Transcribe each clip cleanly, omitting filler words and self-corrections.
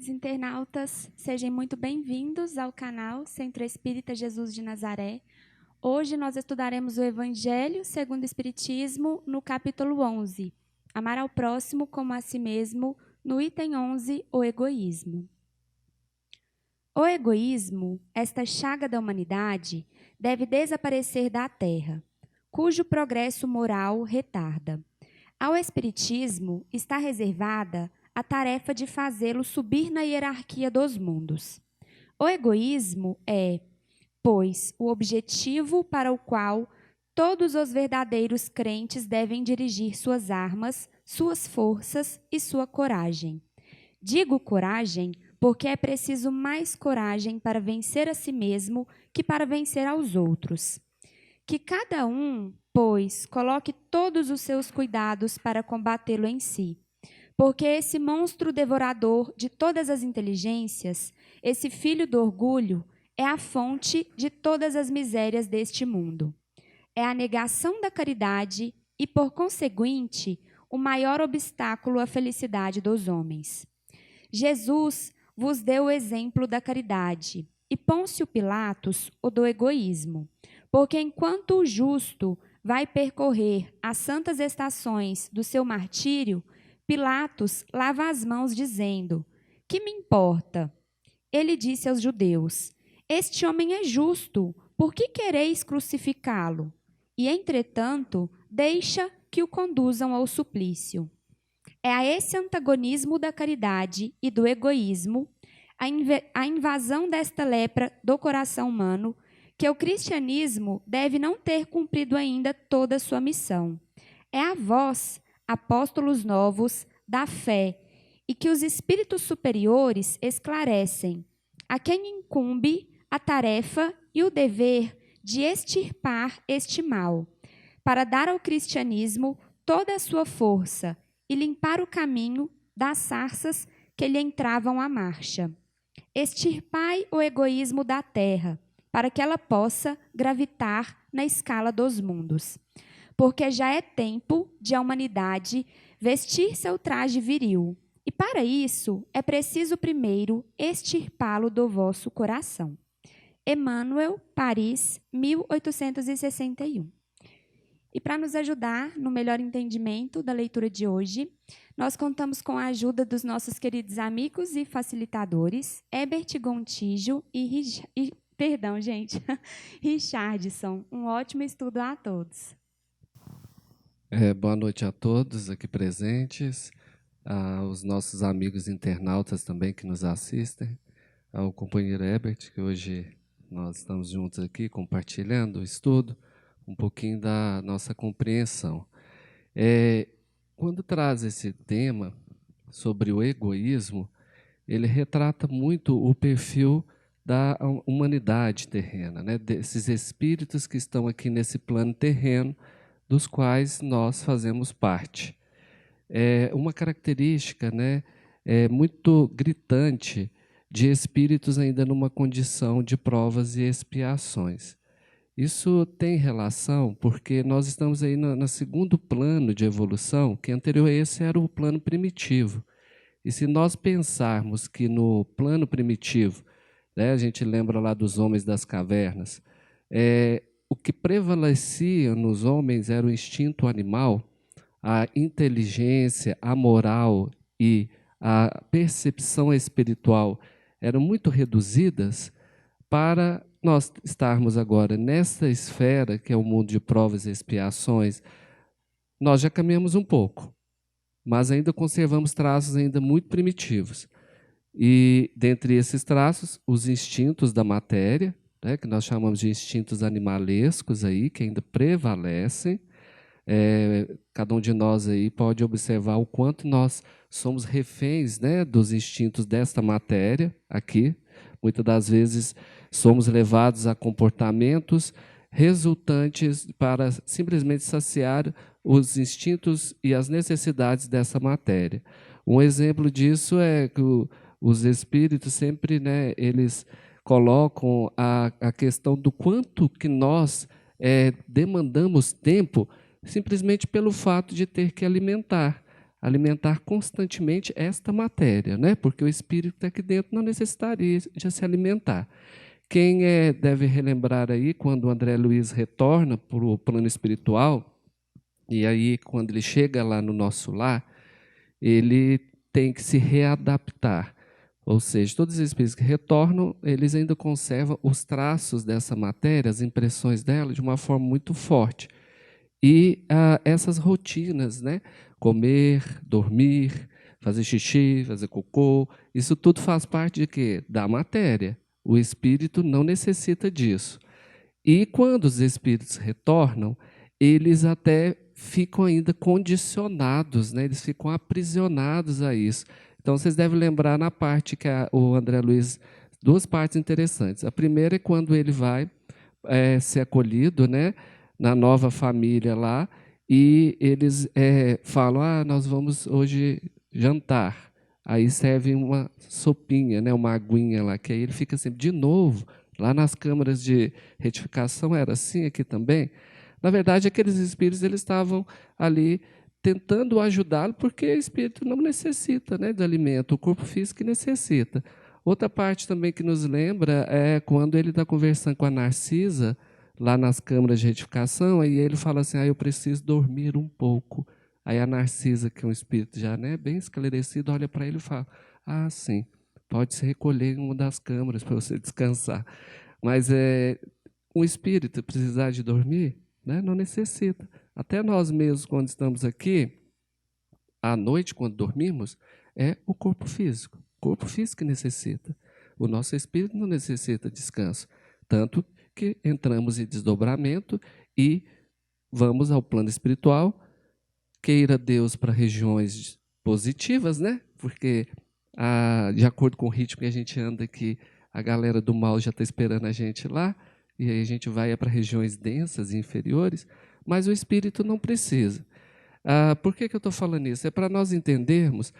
queridos internautas, sejam muito bem-vindos ao canal Centro Espírita Jesus de Nazaré. Hoje nós estudaremos o Evangelho segundo o Espiritismo no capítulo 11, Amar ao próximo como a si mesmo, no item 11, o egoísmo. O egoísmo, esta chaga da humanidade, deve desaparecer da Terra, cujo progresso moral retarda. Ao Espiritismo está reservada a tarefa de fazê-lo subir na hierarquia dos mundos. O egoísmo é, pois, o objetivo para o qual todos os verdadeiros crentes devem dirigir suas armas, suas forças e sua coragem. Digo coragem porque é preciso mais coragem para vencer a si mesmo que para vencer aos outros. Que cada um, pois, coloque todos os seus cuidados para combatê-lo em si. Porque esse monstro devorador de todas as inteligências, esse filho do orgulho, é a fonte de todas as misérias deste mundo. É a negação da caridade e, por conseguinte, o maior obstáculo à felicidade dos homens. Jesus vos deu o exemplo da caridade e Pôncio Pilatos o do egoísmo, porque enquanto o justo vai percorrer as santas estações do seu martírio, Pilatos lava as mãos dizendo: "Que me importa?" Ele disse aos judeus: "Este homem é justo, por que quereis crucificá-lo?" E, entretanto, deixa que o conduzam ao suplício. É a esse antagonismo da caridade e do egoísmo, a invasão desta lepra do coração humano, que o cristianismo deve não ter cumprido ainda toda a sua missão. É a vós, apóstolos novos da fé, e que os espíritos superiores esclarecem, a quem incumbe a tarefa e o dever de extirpar este mal, para dar ao cristianismo toda a sua força e limpar o caminho das sarças que lhe entravam à marcha. Extirpai o egoísmo da terra, para que ela possa gravitar na escala dos mundos. Porque já é tempo de a humanidade vestir seu traje viril, e para isso é preciso primeiro extirpá-lo do vosso coração. Emmanuel, Paris, 1861. E para nos ajudar no melhor entendimento da leitura de hoje, nós contamos com a ajuda dos nossos queridos amigos e facilitadores, Herbert Gontijo Richardson. Um ótimo estudo a todos. Boa noite a todos aqui presentes, aos nossos amigos internautas também que nos assistem, ao companheiro Herbert, que hoje nós estamos juntos aqui compartilhando o estudo, um pouquinho da nossa compreensão. Quando traz esse tema sobre o egoísmo, ele retrata muito o perfil da humanidade terrena, né? Desses espíritos que estão aqui nesse plano terreno, dos quais nós fazemos parte. Uma característica, né, muito gritante de espíritos ainda numa condição de provas e expiações. Isso tem relação porque nós estamos aí no segundo plano de evolução, que anterior a esse era o plano primitivo. E se nós pensarmos que no plano primitivo, né, a gente lembra lá dos homens das cavernas, o que prevalecia nos homens era o instinto animal, a inteligência, a moral e a percepção espiritual eram muito reduzidas. Para nós estarmos agora nessa esfera, que é o mundo de provas e expiações, nós já caminhamos um pouco, mas ainda conservamos traços ainda muito primitivos. E, dentre esses traços, os instintos da matéria, né, que nós chamamos de instintos animalescos, aí, que ainda prevalecem. Cada um de nós aí pode observar o quanto nós somos reféns, né, dos instintos desta matéria aqui. Muitas das vezes somos levados a comportamentos resultantes para simplesmente saciar os instintos e as necessidades dessa matéria. Um exemplo disso é que os espíritos sempre, né, eles colocam a questão do quanto que nós demandamos tempo simplesmente pelo fato de ter que alimentar alimentar constantemente esta matéria, né? Porque o espírito que está aqui dentro não necessitaria de se alimentar. Quem deve relembrar aí, quando o André Luiz retorna para o plano espiritual, e aí, quando ele chega lá no nosso lar, ele tem que se readaptar. Ou seja, todos os espíritos que retornam, eles ainda conservam os traços dessa matéria, as impressões dela, de uma forma muito forte. E essas rotinas, né? Comer, dormir, fazer xixi, fazer cocô, isso tudo faz parte de quê? Da matéria. O espírito não necessita disso. E quando os espíritos retornam, eles até ficam ainda condicionados, né? Eles ficam aprisionados a isso. Então, vocês devem lembrar na parte que o André Luiz, duas partes interessantes. A primeira é quando ele vai ser acolhido, né, na nova família lá, e eles falam, nós vamos hoje jantar. Aí serve uma sopinha, né, uma aguinha lá, que aí ele fica sempre, de novo, lá nas câmaras de retificação era assim, aqui também. Na verdade, aqueles espíritos eles estavam ali tentando ajudá-lo, porque o espírito não necessita, né, de alimento, o corpo físico necessita. Outra parte também que nos lembra é quando ele está conversando com a Narcisa, lá nas câmaras de retificação, aí ele fala assim, eu preciso dormir um pouco. Aí a Narcisa, que é um espírito já, né, bem esclarecido, olha para ele e fala, sim, pode se recolher em uma das câmaras para você descansar. Mas um espírito precisar de dormir, né, não necessita. Até nós mesmos, quando estamos aqui, à noite, quando dormimos, é o corpo físico. O corpo físico necessita. O nosso espírito não necessita descanso. Tanto que entramos em desdobramento e vamos ao plano espiritual, queira Deus para regiões positivas, né? Porque, de acordo com o ritmo que a gente anda aqui, a galera do mal já está esperando a gente lá, e aí a gente vai para regiões densas e inferiores, mas o espírito não precisa. Por que eu estou falando isso? É para nós entendermos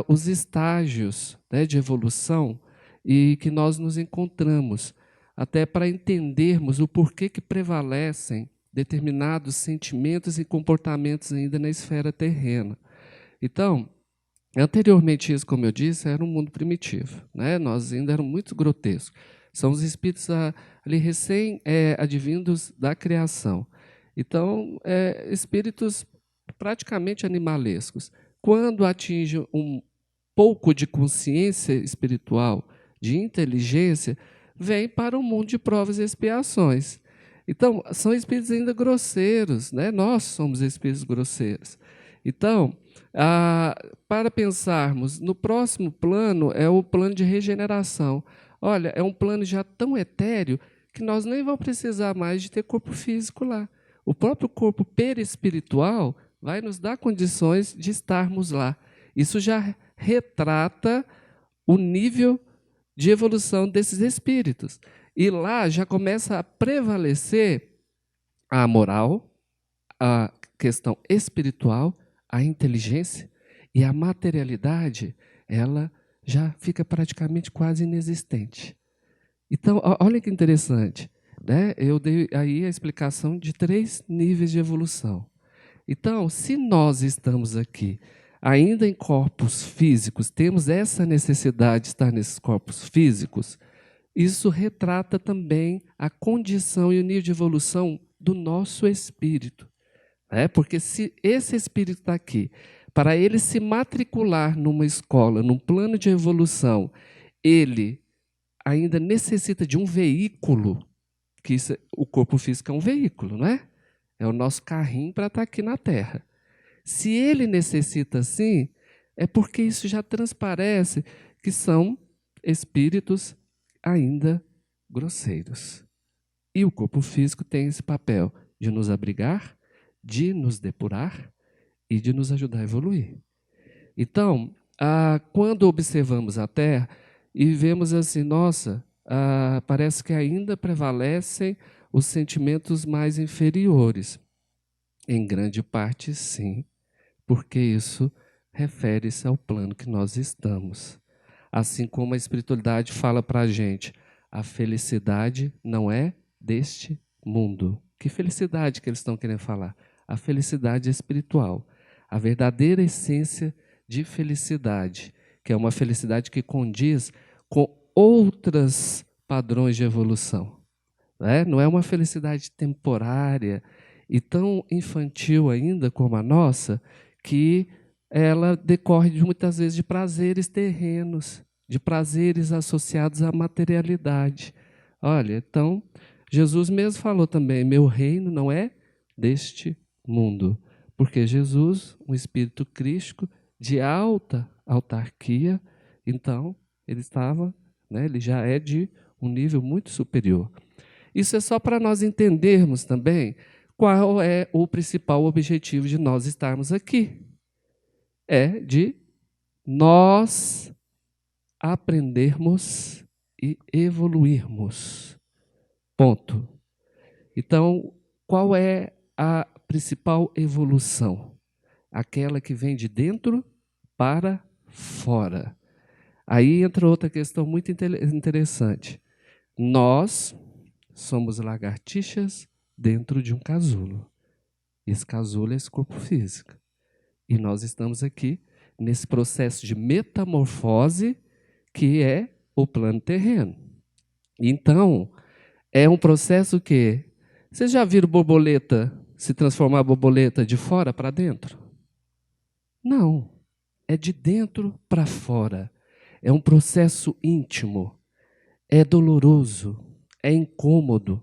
os estágios, né, de evolução e que nós nos encontramos, até para entendermos o porquê que prevalecem determinados sentimentos e comportamentos ainda na esfera terrena. Então, anteriormente isso, como eu disse, era um mundo primitivo, né? Nós ainda éramos muito grotescos. São os espíritos ali recém-advindos da criação. Então, espíritos praticamente animalescos. Quando atingem um pouco de consciência espiritual, de inteligência, vem para o mundo de provas e expiações. Então, são espíritos ainda grosseiros, né? Nós somos espíritos grosseiros. Então, para pensarmos, no próximo plano é o plano de regeneração. Olha, é um plano já tão etéreo que nós nem vamos precisar mais de ter corpo físico lá. O próprio corpo perispiritual vai nos dar condições de estarmos lá. Isso já retrata o nível de evolução desses espíritos. E lá já começa a prevalecer a moral, a questão espiritual, a inteligência e a materialidade, ela já fica praticamente quase inexistente. Então, olha que interessante, né? Eu dei aí a explicação de 3 níveis de evolução. Então, se nós estamos aqui ainda em corpos físicos, temos essa necessidade de estar nesses corpos físicos, isso retrata também a condição e o nível de evolução do nosso espírito. Porque se esse espírito está aqui, para ele se matricular numa escola, num plano de evolução, ele ainda necessita de um veículo, que o corpo físico é um veículo, não é? É o nosso carrinho para estar aqui na Terra. Se ele necessita assim, é porque isso já transparece que são espíritos ainda grosseiros. E o corpo físico tem esse papel de nos abrigar, de nos depurar e de nos ajudar a evoluir. Então, quando observamos a Terra e vemos assim, nossa, parece que ainda prevalecem os sentimentos mais inferiores. Em grande parte, sim, porque isso refere-se ao plano que nós estamos. Assim como a espiritualidade fala para a gente, a felicidade não é deste mundo. Que felicidade que eles estão querendo falar? A felicidade espiritual. a verdadeira essência de felicidade, que é uma felicidade que condiz com outros padrões de evolução. Né? Não é uma felicidade temporária e tão infantil ainda como a nossa, que ela decorre muitas vezes de prazeres terrenos, de prazeres associados à materialidade. Olha, então, Jesus mesmo falou também, meu reino não é deste mundo, porque Jesus, um espírito crístico de alta autarquia, então, ele estava, né, ele já é de um nível muito superior. Isso é só para nós entendermos também qual é o principal objetivo de nós estarmos aqui. É de nós aprendermos e evoluirmos. Ponto. Então, qual é a principal evolução? Aquela que vem de dentro para fora. Aí entra outra questão muito interessante. Nós somos lagartixas dentro de um casulo. Esse casulo é esse corpo físico. E nós estamos aqui nesse processo de metamorfose que é o plano terreno. Então, é um processo que... Vocês já viram borboleta se transformar borboleta de fora para dentro? Não. É de dentro para fora. É um processo íntimo. É doloroso. É incômodo.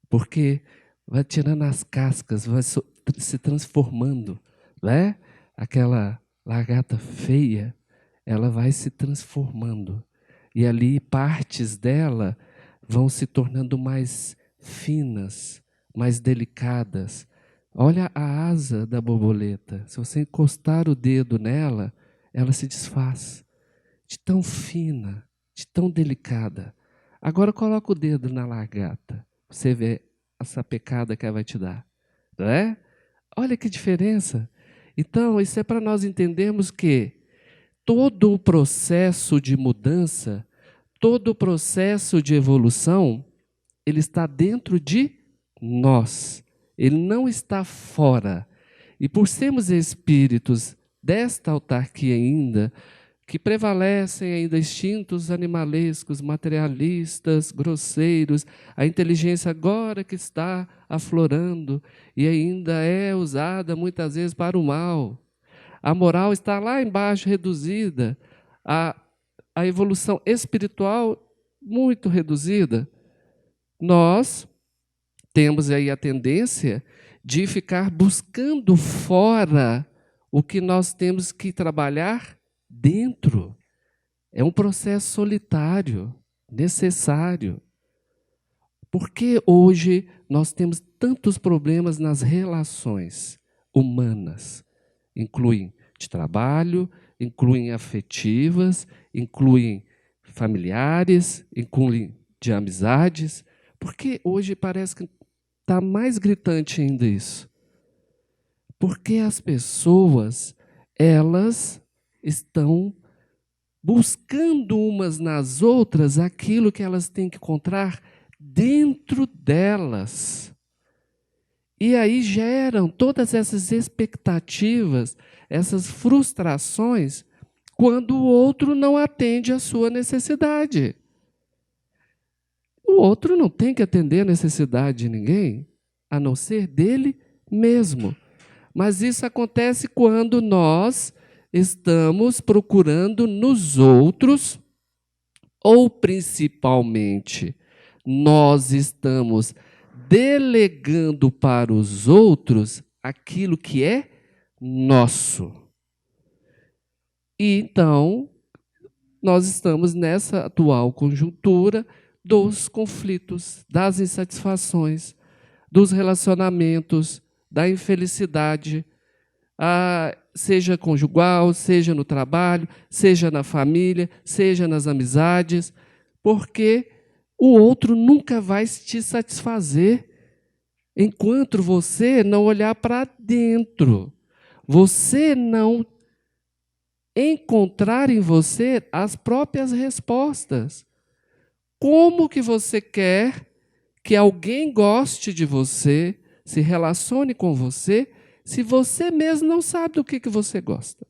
Porque vai tirando as cascas, vai se transformando, né? Aquela lagarta feia, ela vai se transformando. E ali partes dela vão se tornando mais finas, mais delicadas. Olha a asa da borboleta. Se você encostar o dedo nela, ela se desfaz. De tão fina, de tão delicada. Agora coloca o dedo na lagarta. Você vê essa pecada que ela vai te dar. Não é? Olha que diferença. Então, isso é para nós entendermos que todo o processo de mudança, todo o processo de evolução, ele está dentro de nós. Ele não está fora. E por sermos espíritos desta autarquia ainda, que prevalecem ainda instintos animalescos, materialistas, grosseiros, a inteligência agora que está aflorando e ainda é usada muitas vezes para o mal. A moral está lá embaixo reduzida, a evolução espiritual muito reduzida. Nós temos aí a tendência de ficar buscando fora o que nós temos que trabalhar dentro. É um processo solitário, necessário. Por que hoje nós temos tantos problemas nas relações humanas? Incluem de trabalho, incluem afetivas, incluem familiares, incluem de amizades. Porque hoje parece que está mais gritante ainda isso. Porque as pessoas, elas estão buscando umas nas outras aquilo que elas têm que encontrar dentro delas. E aí geram todas essas expectativas, essas frustrações, quando o outro não atende à sua necessidade. O outro não tem que atender a necessidade de ninguém, a não ser dele mesmo. Mas isso acontece quando nós estamos procurando nos outros, ou principalmente nós estamos delegando para os outros aquilo que é nosso. E então, nós estamos nessa atual conjuntura dos conflitos, das insatisfações, dos relacionamentos, da infelicidade, seja conjugal, seja no trabalho, seja na família, seja nas amizades, porque o outro nunca vai te satisfazer enquanto você não olhar para dentro, você não encontrar em você as próprias respostas. Como que você quer que alguém goste de você, se relacione com você, se você mesmo não sabe do que você gosta?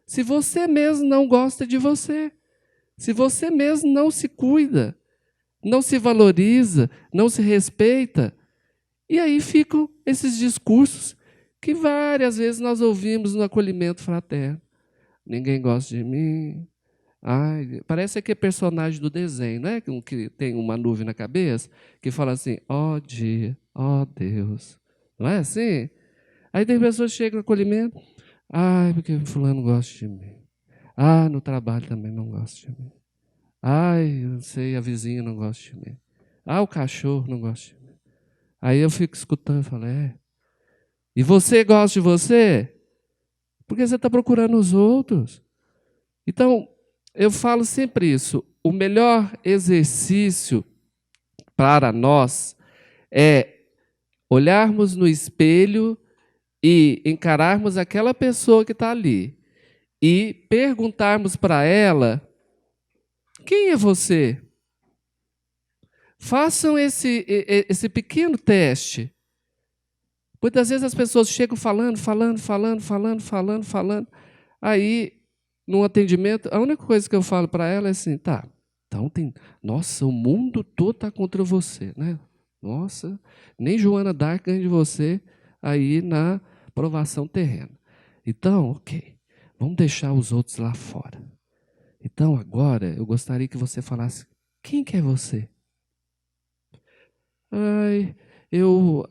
Se você mesmo não gosta de você? Se você mesmo não se cuida, não se valoriza, não se respeita? E aí ficam esses discursos que várias vezes nós ouvimos no acolhimento fraterno. Ninguém gosta de mim. Ai, parece aquele personagem do desenho, não é? Que tem uma nuvem na cabeça, que fala assim, ó dia, ó Deus. Não é assim? Aí tem pessoas que chegam no acolhimento, ai, porque fulano gosta de mim. Ah, no trabalho também não gosta de mim. Ai, eu não sei, a vizinha não gosta de mim. Ah, o cachorro não gosta de mim. Aí eu fico escutando e falo, e você gosta de você? Porque você está procurando os outros. Então, eu falo sempre isso. O melhor exercício para nós é olharmos no espelho e encararmos aquela pessoa que está ali e perguntarmos para ela: quem é você? Façam esse pequeno teste. Muitas vezes as pessoas chegam falando. Aí, num atendimento, a única coisa que eu falo para ela é assim, tá, então nossa, o mundo todo está contra você, né? Nossa, nem Joana d'Arc ganha de você aí na provação terrena. Então, ok, vamos deixar os outros lá fora. Então, agora, eu gostaria que você falasse, quem que é você? Ai, eu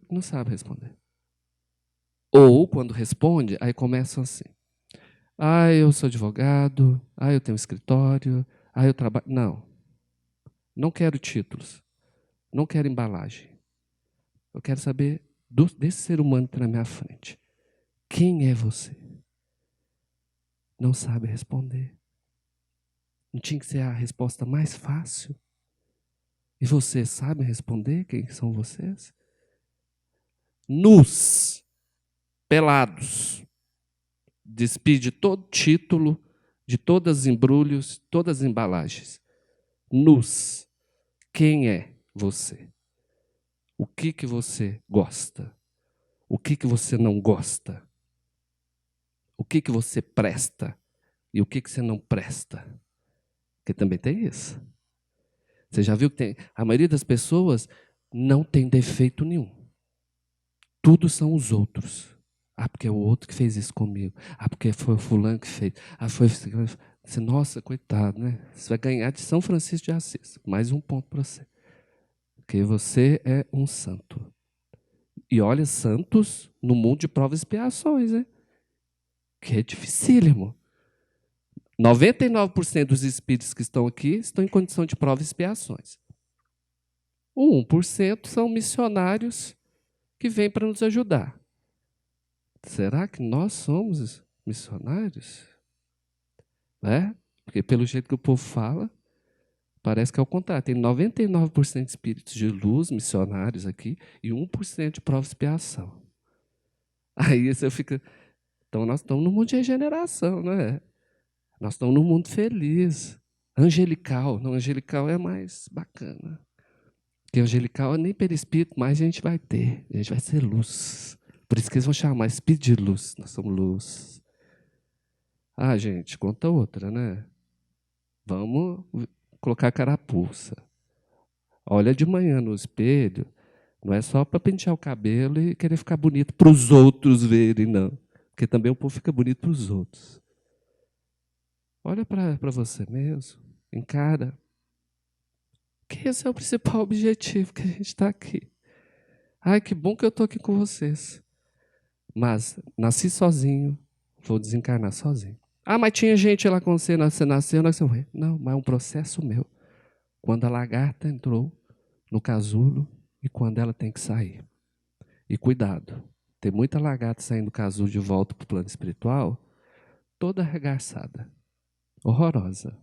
não sabe responder. Ou, quando responde, aí começam assim. Ah, eu sou advogado. Ah, eu tenho um escritório. Ah, eu trabalho. Não. Não quero títulos. Não quero embalagem. Eu quero saber desse ser humano que está na minha frente. Quem é você? Não sabe responder. Não tinha que ser a resposta mais fácil? E vocês sabem responder quem são vocês? Nus, pelados, despide de todo título, de todos os embrulhos, todas as embalagens. Nus, quem é você? O que você gosta? O que você não gosta? O que você presta? E o que você não presta? Porque também tem isso. Você já viu que a maioria das pessoas não tem defeito nenhum. Tudo são os outros. Ah, porque é o outro que fez isso comigo. Ah, porque foi o fulano que fez. Ah, foi... Nossa, coitado, né? Você vai ganhar de São Francisco de Assis. Mais um ponto para você. Porque você é um santo. E olha, santos no mundo de provas e expiações, né? Que é dificílimo. 99% dos espíritos que estão aqui estão em condição de provas e expiações. O 1% são missionários que vêm para nos ajudar. Será que nós somos missionários? Porque pelo jeito que o povo fala, parece que é o contrário. Tem 99% de espíritos de luz, missionários aqui, e 1% de prova e expiação. Aí você fica... Então nós estamos no mundo de regeneração, não é? Nós estamos num mundo feliz, angelical. Não, angelical é mais bacana. Porque angelical nem perispírito mais a gente vai ter. A gente vai ser luz. Por isso que eles vão chamar espírito de luz. Nós somos luz. Ah, gente, conta outra, né? Vamos colocar a carapuça. Olha de manhã no espelho. Não é só para pentear o cabelo e querer ficar bonito para os outros verem, não. Porque também o povo fica bonito para os outros. Olha para você mesmo, encara. Que esse é o principal objetivo que a gente está aqui. Ai, que bom que eu estou aqui com vocês. Mas nasci sozinho, vou desencarnar sozinho. Ah, mas tinha gente lá quando você nasceu, nós morreu. Não, mas é um processo meu. Quando a lagarta entrou no casulo e quando ela tem que sair. E cuidado, tem muita lagarta saindo do casulo de volta para o plano espiritual, toda arregaçada, horrorosa.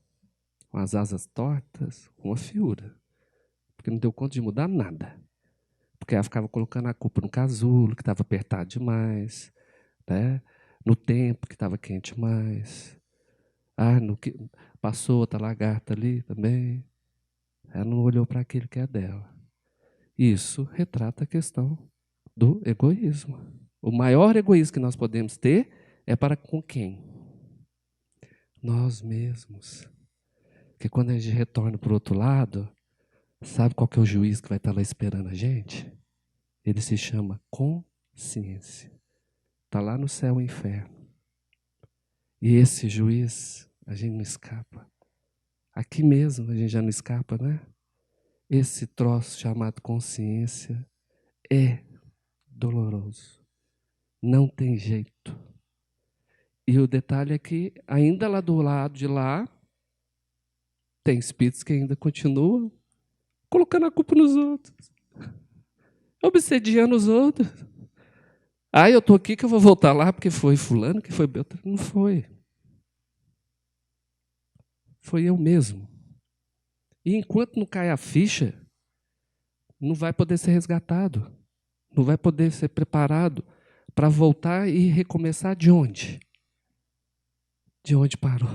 Com as asas tortas, com uma fiura. Porque não deu conta de mudar nada. Porque ela ficava colocando a culpa no casulo, que estava apertado demais, né? No tempo, que estava quente demais. Ah, passou outra lagarta ali também. Ela não olhou para aquilo que é dela. Isso retrata a questão do egoísmo. O maior egoísmo que nós podemos ter é para com quem? Nós mesmos. Porque quando a gente retorna para o outro lado, sabe qual que é o juiz que vai estar lá esperando a gente? Ele se chama consciência. Está lá no céu e inferno. E esse juiz, a gente não escapa. Aqui mesmo a gente já não escapa, né? Esse troço chamado consciência é doloroso. Não tem jeito. E o detalhe é que, ainda lá do lado de lá, tem espíritos que ainda continuam colocando a culpa nos outros, obsediando os outros. Ah, eu estou aqui que eu vou voltar lá porque foi fulano, que foi Beltrano. Não foi. Foi eu mesmo. E enquanto não cai a ficha, não vai poder ser resgatado. Não vai poder ser preparado para voltar e recomeçar de onde? De onde parou.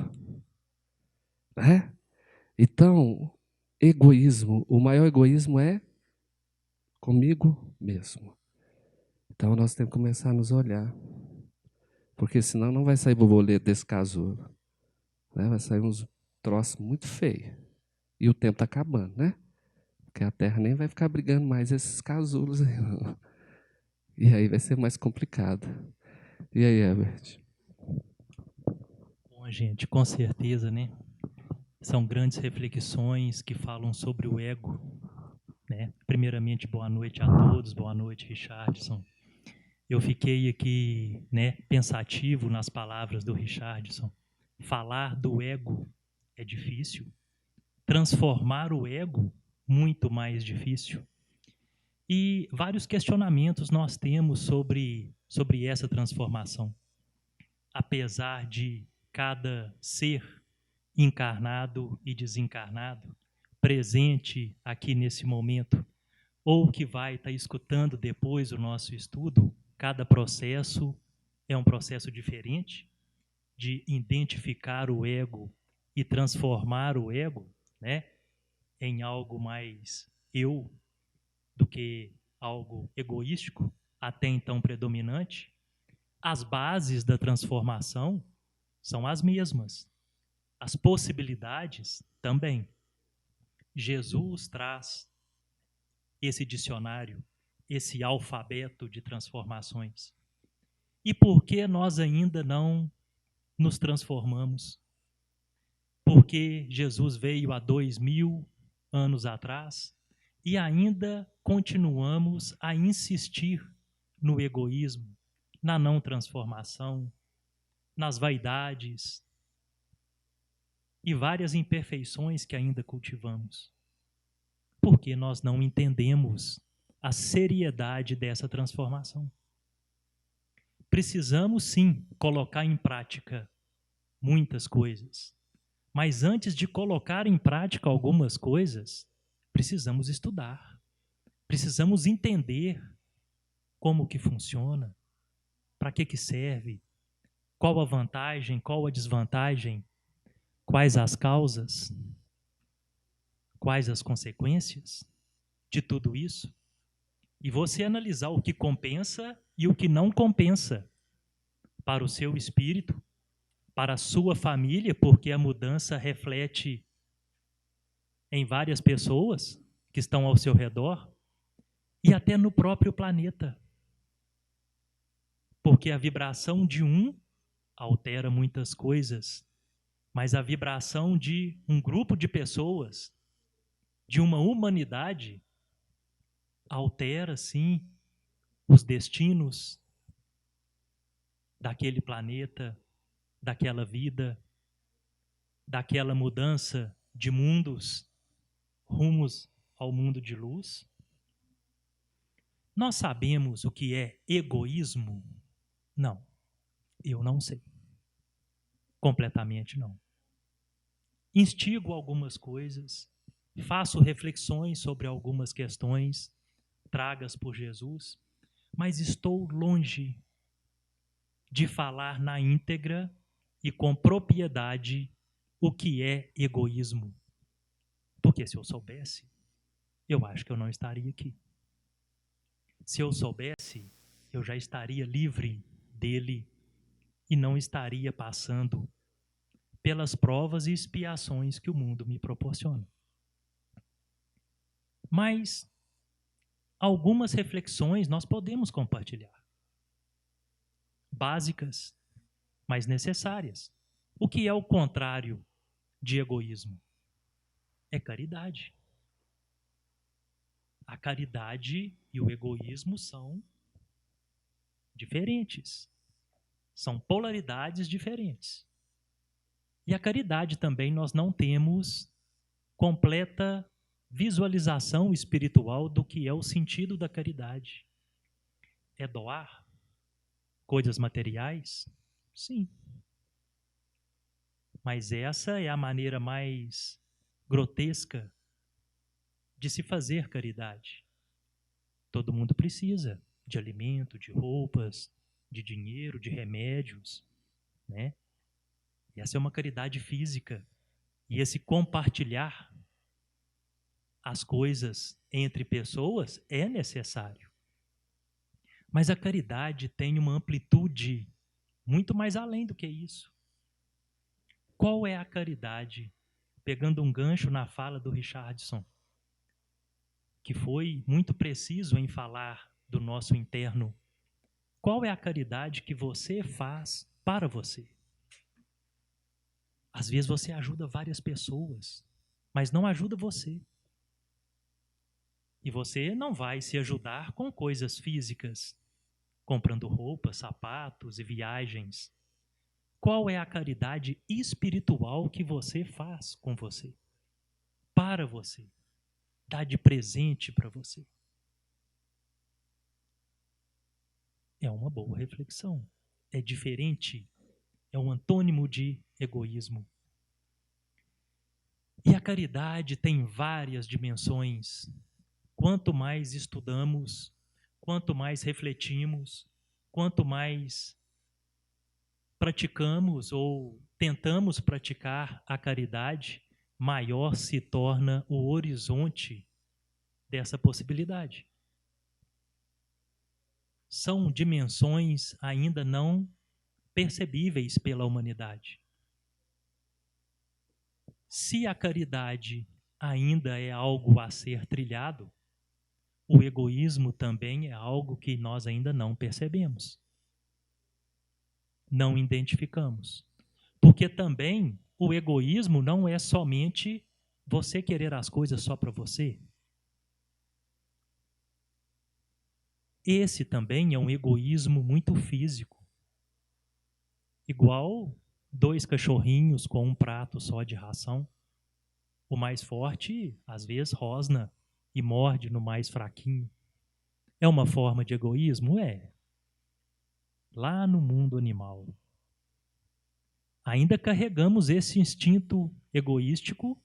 Né? Então, egoísmo, o maior egoísmo é comigo mesmo. Então, nós temos que começar a nos olhar. Porque senão não vai sair borboleta desse casulo. Né? Vai sair uns troços muito feios. E o tempo está acabando, né? Porque a Terra nem vai ficar brigando mais esses casulos aí, não. E aí vai ser mais complicado. E aí, Herbert? Bom, gente, com certeza, né? São grandes reflexões que falam sobre o ego, né? Primeiramente, boa noite a todos, boa noite, Richardson. Eu fiquei aqui, né, pensativo nas palavras do Richardson. Falar do ego é difícil. Transformar o ego, muito mais difícil. E vários questionamentos nós temos sobre essa transformação. Apesar de cada ser encarnado e desencarnado, presente aqui nesse momento, ou que vai estar escutando depois o nosso estudo, cada processo é um processo diferente de identificar o ego e transformar o ego, né, em algo mais eu do que algo egoístico, até então predominante. As bases da transformação são as mesmas. As possibilidades também. Jesus traz esse dicionário, esse alfabeto de transformações. E por que nós ainda não nos transformamos? Porque Jesus veio há 2000 anos atrás e ainda continuamos a insistir no egoísmo, na não transformação, nas vaidades e várias imperfeições que ainda cultivamos. Porque nós não entendemos a seriedade dessa transformação. Precisamos, sim, colocar em prática muitas coisas. Mas antes de colocar em prática algumas coisas, precisamos estudar. Precisamos entender como que funciona, para que serve, qual a vantagem, qual a desvantagem, quais as causas, quais as consequências de tudo isso. E você analisar o que compensa e o que não compensa para o seu espírito, para a sua família, porque a mudança reflete em várias pessoas que estão ao seu redor e até no próprio planeta. Porque a vibração de um altera muitas coisas, mas a vibração de um grupo de pessoas, de uma humanidade, altera, sim, os destinos daquele planeta, daquela vida, daquela mudança de mundos rumos ao mundo de luz. Nós sabemos o que é egoísmo? Não, eu não sei. Completamente não. Instigo algumas coisas, faço reflexões sobre algumas questões tragas por Jesus, mas estou longe de falar na íntegra e com propriedade o que é egoísmo. Porque se eu soubesse, eu acho que eu não estaria aqui. Se eu soubesse, eu já estaria livre dele e não estaria passando pelas provas e expiações que o mundo me proporciona. Mas algumas reflexões nós podemos compartilhar. Básicas, mas necessárias. O que é o contrário de egoísmo? É caridade. A caridade e o egoísmo são diferentes. São polaridades diferentes. E a caridade também nós não temos completa visualização espiritual do que é o sentido da caridade. É doar coisas materiais? Sim. Mas essa é a maneira mais grotesca de se fazer caridade. Todo mundo precisa de alimento, de roupas, de dinheiro, de remédios, né? E essa é uma caridade física. E esse compartilhar as coisas entre pessoas é necessário. Mas a caridade tem uma amplitude muito mais além do que isso. Qual é a caridade? Pegando um gancho na fala do Richardson, que foi muito preciso em falar do nosso interno. Qual é a caridade que você faz para você? Às vezes você ajuda várias pessoas, mas não ajuda você. E você não vai se ajudar com coisas físicas, comprando roupas, sapatos e viagens. Qual é a caridade espiritual que você faz com você? Para você? Dá de presente para você? É uma boa reflexão. É diferente. É um antônimo de egoísmo. E a caridade tem várias dimensões. Quanto mais estudamos, quanto mais refletimos, quanto mais praticamos ou tentamos praticar a caridade, maior se torna o horizonte dessa possibilidade. São dimensões ainda não percebíveis pela humanidade. Se a caridade ainda é algo a ser trilhado, o egoísmo também é algo que nós ainda não percebemos. Não identificamos. Porque também o egoísmo não é somente você querer as coisas só para você. Esse também é um egoísmo muito físico. Igual 2 cachorrinhos com um prato só de ração. O mais forte, às vezes, rosna e morde no mais fraquinho. É uma forma de egoísmo? É. Lá no mundo animal. Ainda carregamos esse instinto egoístico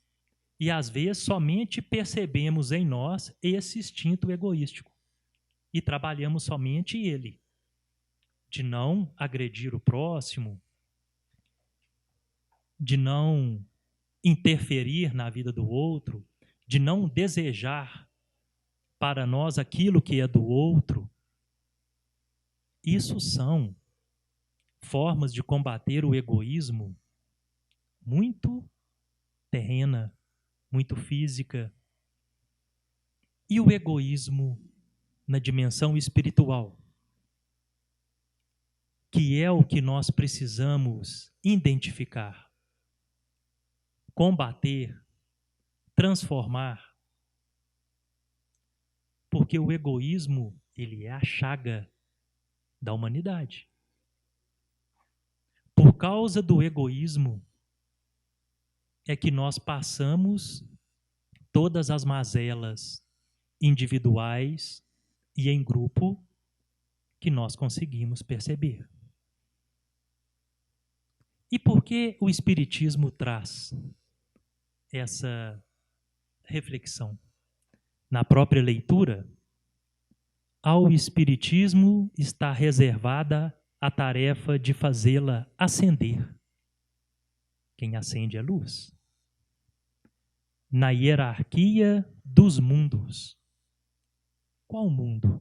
e, às vezes, somente percebemos em nós esse instinto egoístico e trabalhamos somente ele, de não agredir o próximo, de não interferir na vida do outro, de não desejar para nós aquilo que é do outro. Isso são formas de combater o egoísmo muito terrena, muito física. E o egoísmo na dimensão espiritual, que é o que nós precisamos identificar, combater, transformar, porque o egoísmo, ele é a chaga da humanidade. Por causa do egoísmo é que nós passamos todas as mazelas individuais e em grupo que nós conseguimos perceber. E por que o Espiritismo traz essa reflexão? Na própria leitura, ao Espiritismo está reservada a tarefa de fazê-la acender. Quem acende é luz. Na hierarquia dos mundos. Qual mundo?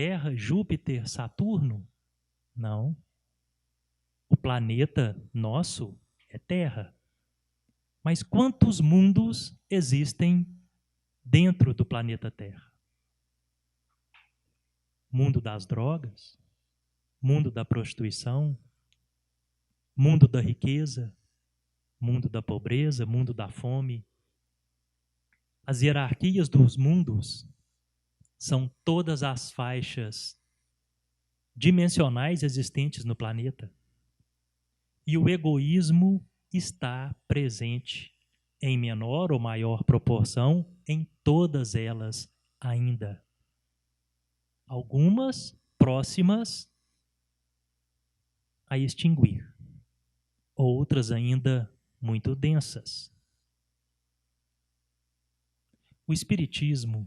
Terra, Júpiter, Saturno? Não. O planeta nosso é Terra. Mas quantos mundos existem dentro do planeta Terra? Mundo das drogas, mundo da prostituição, mundo da riqueza, mundo da pobreza, mundo da fome. As hierarquias dos mundos são todas as faixas dimensionais existentes no planeta. E o egoísmo está presente em menor ou maior proporção em todas elas ainda. Algumas próximas a extinguir, outras ainda muito densas. O Espiritismo,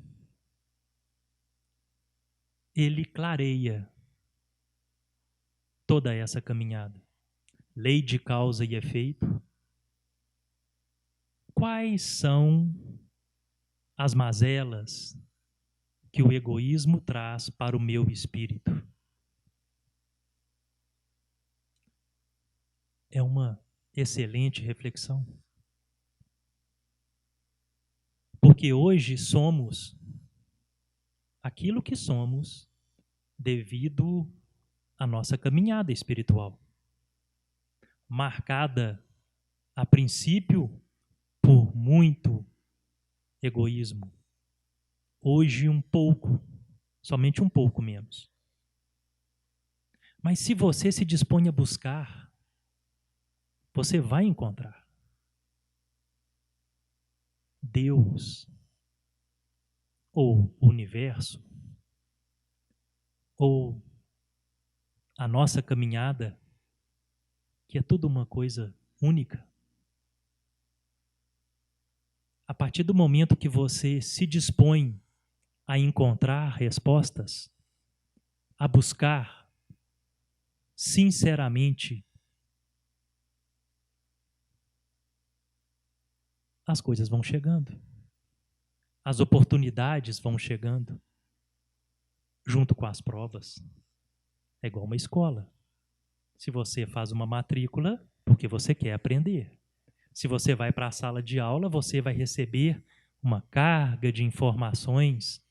ele clareia toda essa caminhada. Lei de causa e efeito. Quais são as mazelas que o egoísmo traz para o meu espírito? É uma excelente reflexão. Porque hoje somos aquilo que somos devido à nossa caminhada espiritual, marcada a princípio por muito egoísmo. Hoje um pouco, somente um pouco menos. Mas se você se dispõe a buscar, você vai encontrar. Deus, ou o universo, ou a nossa caminhada, que é tudo uma coisa única. A partir do momento que você se dispõe a encontrar respostas, a buscar sinceramente, as coisas vão chegando. As oportunidades vão chegando junto com as provas. É igual uma escola. Se você faz uma matrícula, porque você quer aprender. Se você vai para a sala de aula, você vai receber uma carga de informações,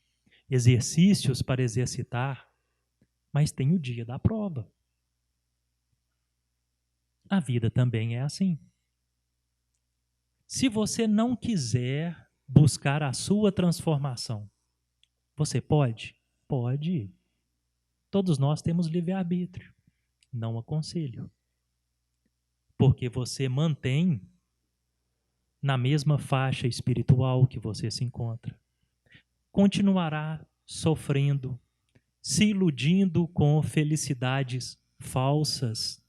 exercícios para exercitar, mas tem o dia da prova. A vida também é assim. Se você não quiser buscar a sua transformação, você pode? Pode. Todos nós temos livre-arbítrio. Não aconselho. Porque você mantém na mesma faixa espiritual que você se encontra. Continuará sofrendo, se iludindo com felicidades falsas,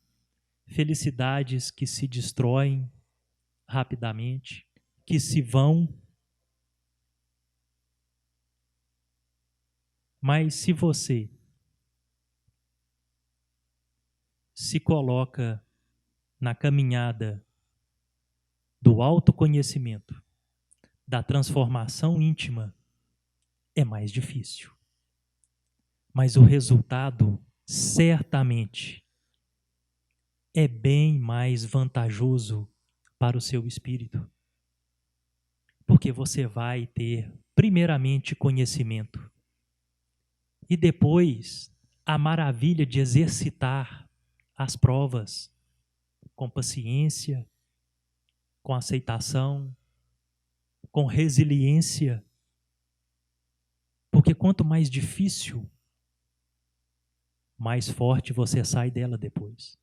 felicidades que se destroem rapidamente, que se vão. Mas se você se coloca na caminhada do autoconhecimento, da transformação íntima, é mais difícil. Mas o resultado, certamente, é bem mais vantajoso para o seu espírito. Porque você vai ter, primeiramente, conhecimento. E depois, a maravilha de exercitar as provas com paciência, com aceitação, com resiliência. Porque quanto mais difícil, mais forte você sai dela depois.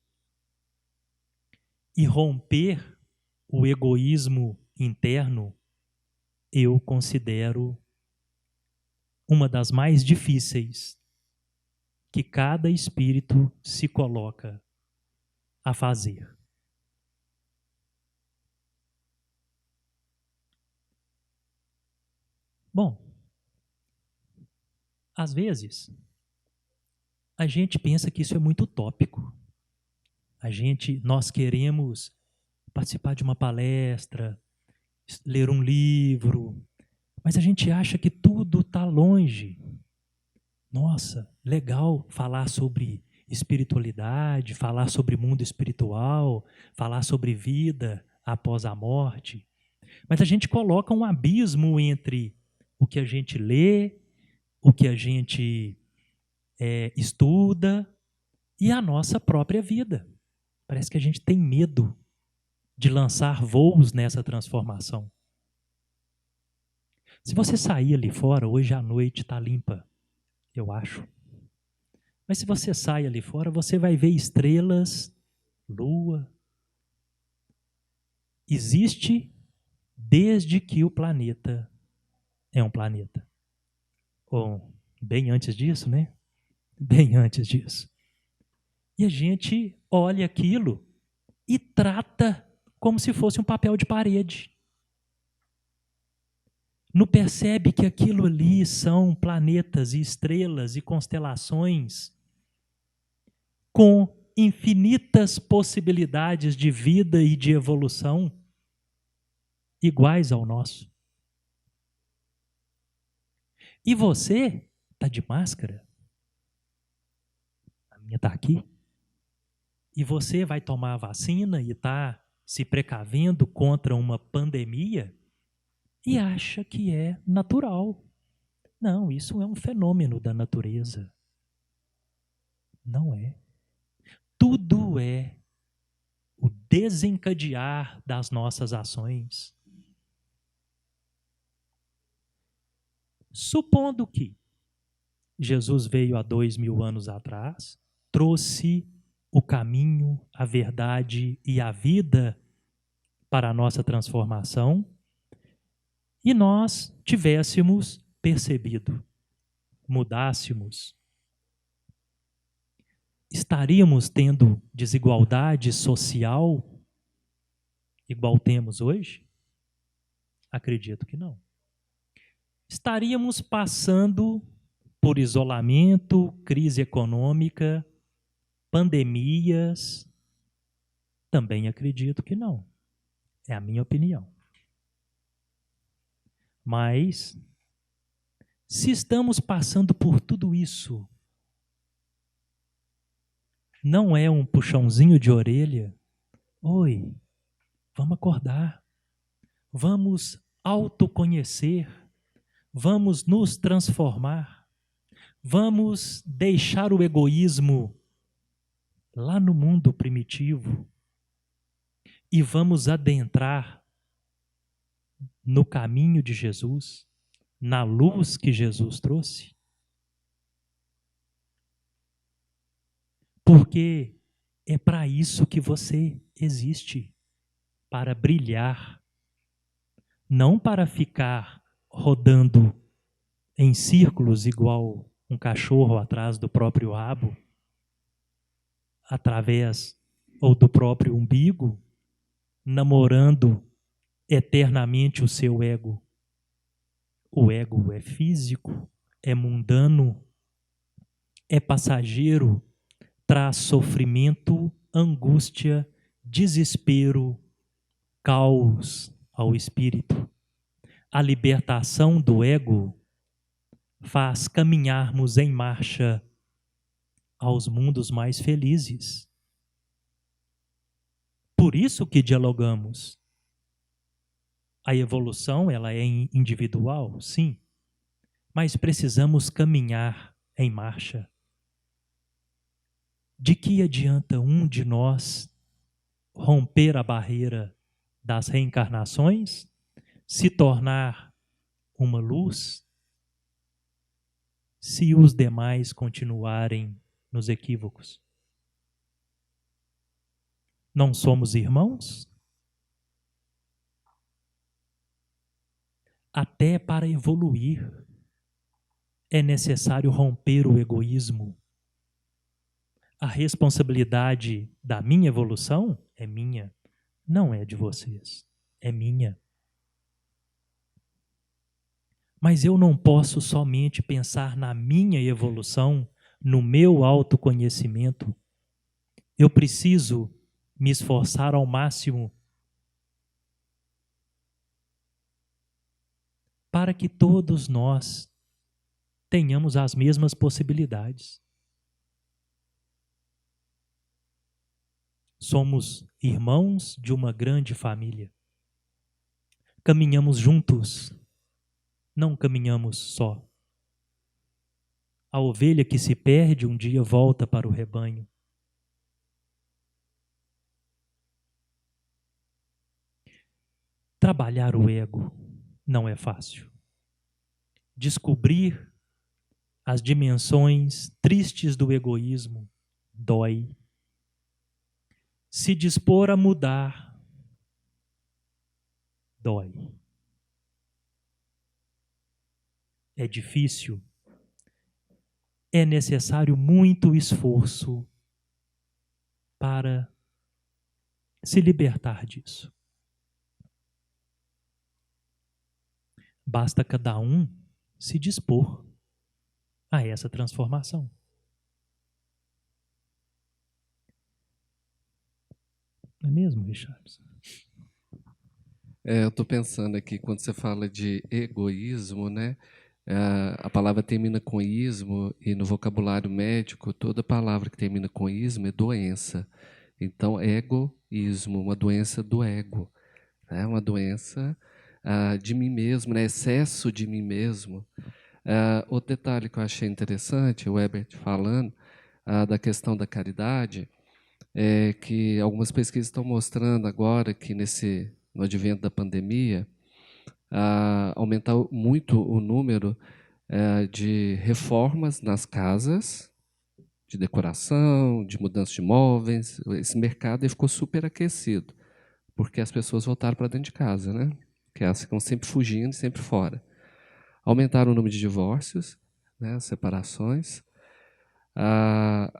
E romper o egoísmo interno, eu considero uma das mais difíceis que cada espírito se coloca a fazer. Bom, às vezes, a gente pensa que isso é muito utópico. Nós queremos participar de uma palestra, ler um livro, mas a gente acha que tudo está longe. Nossa, legal falar sobre espiritualidade, falar sobre mundo espiritual, falar sobre vida após a morte. Mas a gente coloca um abismo entre o que a gente lê, o que a gente estuda e a nossa própria vida. Parece que a gente tem medo de lançar voos nessa transformação. Se você sair ali fora, hoje à noite está limpa, eu acho. Mas se você sai ali fora, você vai ver estrelas, lua. Existe desde que o planeta é um planeta. Ou bem antes disso, né? Bem antes disso. E a gente olha aquilo e trata como se fosse um papel de parede. Não percebe que aquilo ali são planetas e estrelas e constelações com infinitas possibilidades de vida e de evolução iguais ao nosso. E você está de máscara? A minha está aqui. E você vai tomar a vacina e está se precavendo contra uma pandemia e acha que é natural. Não, isso é um fenômeno da natureza. Não é. Tudo é o desencadear das nossas ações. Supondo que Jesus veio há 2000 anos atrás, trouxe o caminho, a verdade e a vida para a nossa transformação, e nós tivéssemos percebido, mudássemos, estaríamos tendo desigualdade social igual temos hoje? Acredito que não. Estaríamos passando por isolamento, crise econômica, pandemias? Também acredito que não. É a minha opinião. Mas, se estamos passando por tudo isso, não é um puxãozinho de orelha? Oi, vamos acordar. Vamos autoconhecer. Vamos nos transformar. Vamos deixar o egoísmo lá no mundo primitivo e vamos adentrar no caminho de Jesus, na luz que Jesus trouxe. Porque é para isso que você existe, para brilhar, não para ficar rodando em círculos igual um cachorro atrás do próprio rabo, através ou do próprio umbigo, namorando eternamente o seu ego. O ego é físico, é mundano, é passageiro, traz sofrimento, angústia, desespero, caos ao espírito. A libertação do ego faz caminharmos em marcha aos mundos mais felizes. Por isso que dialogamos. A evolução, ela é individual, sim, mas precisamos caminhar em marcha. De que adianta um de nós romper a barreira das reencarnações, se tornar uma luz, se os demais continuarem nos equívocos? Não somos irmãos? Até para evoluir é necessário romper o egoísmo. A responsabilidade da minha evolução é minha, não é de vocês, é minha. Mas eu não posso somente pensar na minha evolução, no meu autoconhecimento. Eu preciso me esforçar ao máximo para que todos nós tenhamos as mesmas possibilidades. Somos irmãos de uma grande família. Caminhamos juntos, não caminhamos só. A ovelha que se perde um dia volta para o rebanho. Trabalhar o ego não é fácil. Descobrir as dimensões tristes do egoísmo dói. Se dispor a mudar dói. É difícil. É necessário muito esforço para se libertar disso. Basta cada um se dispor a essa transformação. Não é mesmo, Richardson? Eu estou pensando aqui, quando você fala de egoísmo, né? A palavra termina com ismo, e no vocabulário médico, toda palavra que termina com ismo é doença. Então, egoísmo, uma doença do ego, né? Uma doença de mim mesmo, né? Excesso de mim mesmo. Outro detalhe que eu achei interessante, o Herbert falando da questão da caridade, é que algumas pesquisas estão mostrando agora que no advento da pandemia, aumentar muito o número de reformas nas casas, de decoração, de mudança de móveis. Esse mercado ficou super aquecido, porque as pessoas voltaram para dentro de casa, né? Que elas ficam sempre fugindo, sempre fora. Aumentaram o número de divórcios, né, separações.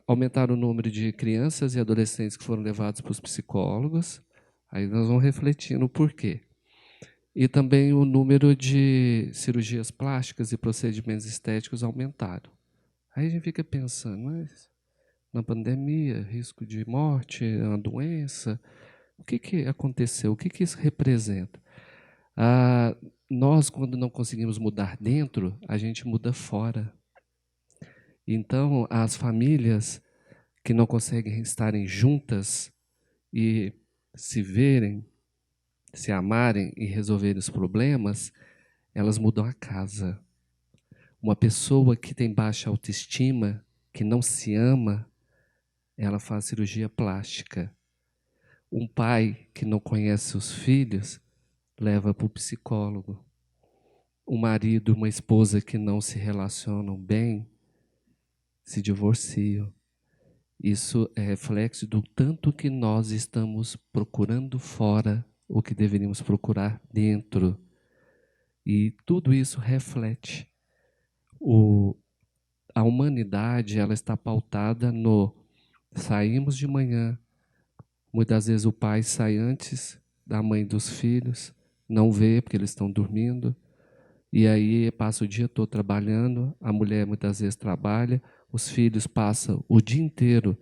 Aumentaram o número de crianças e adolescentes que foram levados para os psicólogos. Aí nós vamos refletindo o porquê. E também o número de cirurgias plásticas e procedimentos estéticos aumentaram. Aí a gente fica pensando, mas na pandemia, risco de morte, uma doença, o que aconteceu? O que isso representa? Nós, quando não conseguimos mudar dentro, a gente muda fora. Então, as famílias que não conseguem estarem juntas e se verem, se amarem e resolverem os problemas, elas mudam a casa. Uma pessoa que tem baixa autoestima, que não se ama, ela faz cirurgia plástica. Um pai que não conhece os filhos, leva para o psicólogo. Um marido, uma esposa que não se relacionam bem, se divorciam. Isso é reflexo do tanto que nós estamos procurando fora o que deveríamos procurar dentro. E tudo isso reflete. A humanidade, ela está pautada no saímos de manhã. Muitas vezes o pai sai antes da mãe dos filhos, não vê porque eles estão dormindo. E aí passa o dia todo trabalhando, a mulher muitas vezes trabalha, os filhos passam o dia inteiro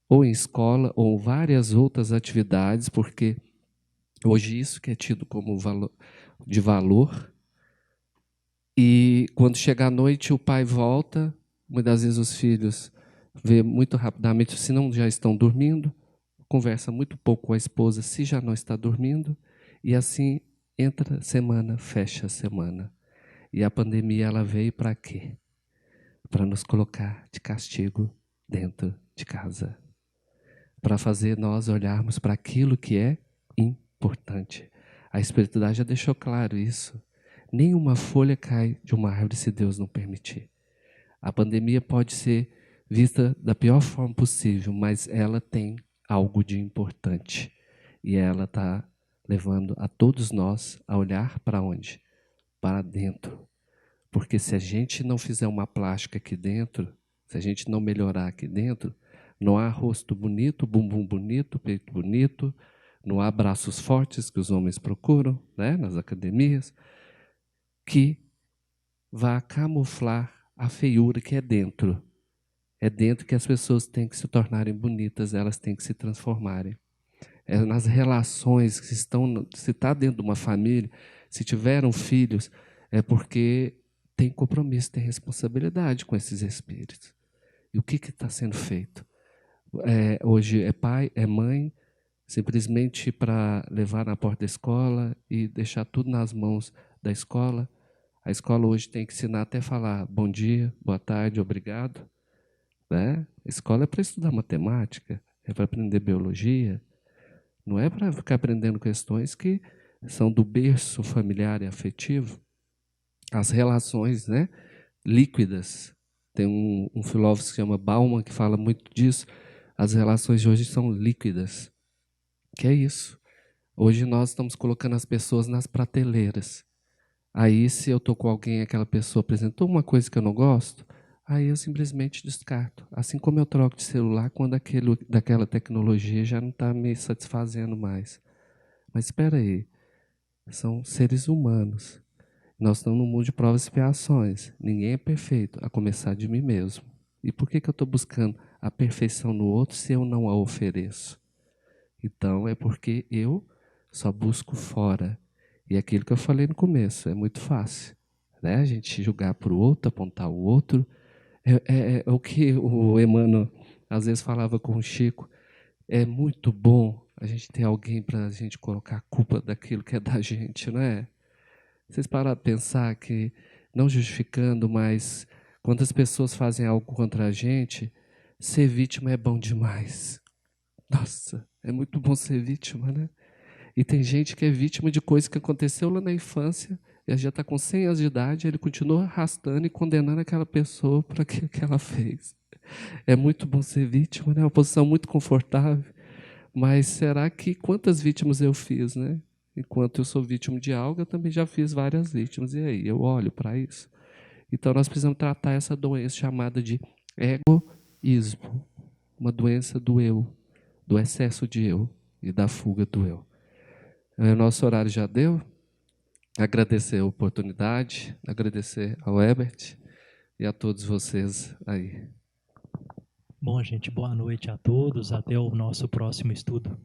ou em escola ou várias outras atividades, porque hoje isso que é tido como de valor. E quando chega a noite, o pai volta, muitas vezes os filhos vê muito rapidamente, se não já estão dormindo, conversa muito pouco com a esposa, se já não está dormindo, e assim entra a semana, fecha a semana. E a pandemia, ela veio para quê? Para nos colocar de castigo dentro de casa. Para fazer nós olharmos para aquilo que é importante. A espiritualidade já deixou claro isso. Nenhuma folha cai de uma árvore se Deus não permitir. A pandemia pode ser vista da pior forma possível, mas ela tem algo de importante. E ela está levando a todos nós a olhar para onde? Para dentro. Porque se a gente não fizer uma plástica aqui dentro, se a gente não melhorar aqui dentro, não há rosto bonito, bumbum bonito, peito bonito, não há braços fortes que os homens procuram, né, nas academias, que vá camuflar a feiura que é dentro. É dentro que as pessoas têm que se tornarem bonitas, elas têm que se transformarem. É nas relações que estão, se está dentro de uma família, se tiveram filhos, é porque tem compromisso, tem responsabilidade com esses espíritos. E o que está sendo feito? Hoje é pai, é mãe, simplesmente para levar na porta da escola e deixar tudo nas mãos da escola. A escola hoje tem que ensinar até falar bom dia, boa tarde, obrigado. Né? A escola é para estudar matemática, é para aprender biologia, não é para ficar aprendendo questões que são do berço familiar e afetivo. As relações, né, líquidas. Tem um filósofo que se chama Bauman que fala muito disso. As relações de hoje são líquidas. Que é isso? Hoje nós estamos colocando as pessoas nas prateleiras. Aí, se eu estou com alguém, aquela pessoa apresentou uma coisa que eu não gosto, aí eu simplesmente descarto. Assim como eu troco de celular quando daquela tecnologia já não está me satisfazendo mais. Mas espera aí, são seres humanos. Nós estamos num mundo de provas e expiações. Ninguém é perfeito, a começar de mim mesmo. E por que eu estou buscando a perfeição no outro se eu não a ofereço? Então, é porque eu só busco fora. E aquilo que eu falei no começo, é muito fácil. Né? A gente julgar para o outro, apontar o outro. É o que o Emmanuel às vezes falava com o Chico. É muito bom a gente ter alguém para a gente colocar a culpa daquilo que é da gente, não é? Vocês pararam para pensar que, não justificando, mas quando as pessoas fazem algo contra a gente, ser vítima é bom demais. Nossa, é muito bom ser vítima, né? E tem gente que é vítima de coisa que aconteceu lá na infância, e já está com 100 anos de idade, ele continua arrastando e condenando aquela pessoa por aquilo que ela fez. É muito bom ser vítima, né? É uma posição muito confortável. Mas será que quantas vítimas eu fiz, né? Enquanto eu sou vítima de algo, eu também já fiz várias vítimas. E aí, eu olho para isso. Então, nós precisamos tratar essa doença chamada de egoísmo. Uma doença do eu, do excesso de eu e da fuga do eu. O nosso horário já deu. Agradecer a oportunidade, agradecer ao Herbert e a todos vocês aí. Bom, gente, boa noite a todos. Até o nosso próximo estudo.